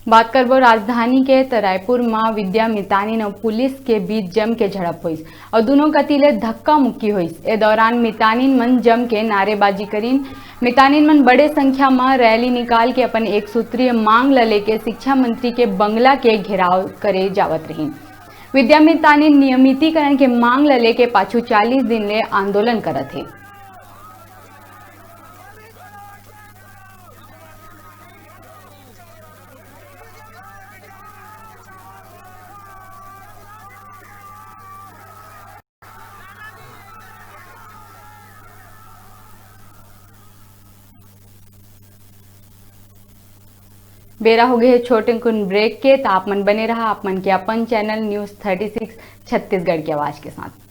बात करबो राजधानी के रायपुर में विद्या मितानी और पुलिस के बीच जम के झड़प हुई और दोनों गतिले धक्का मुक्की हुई। ए दौरान मितानिन मन जम के नारेबाजी करीन। मितानिन मन बड़े संख्या में रैली निकाल के अपन एक सूत्रीय मांग ल लेके शिक्षा मंत्री के बंगला के घेराव करे जावत रही। विद्या मितानिन नियमितीकरण के मांग ल लेके पाछू 40 दिन ले आंदोलन करत है। बेरा हो गए छोटे कुन ब्रेक के, तो आप मन बने रहा आप मन के अपन चैनल न्यूज़ 36 छत्तीसगढ़ की आवाज के साथ।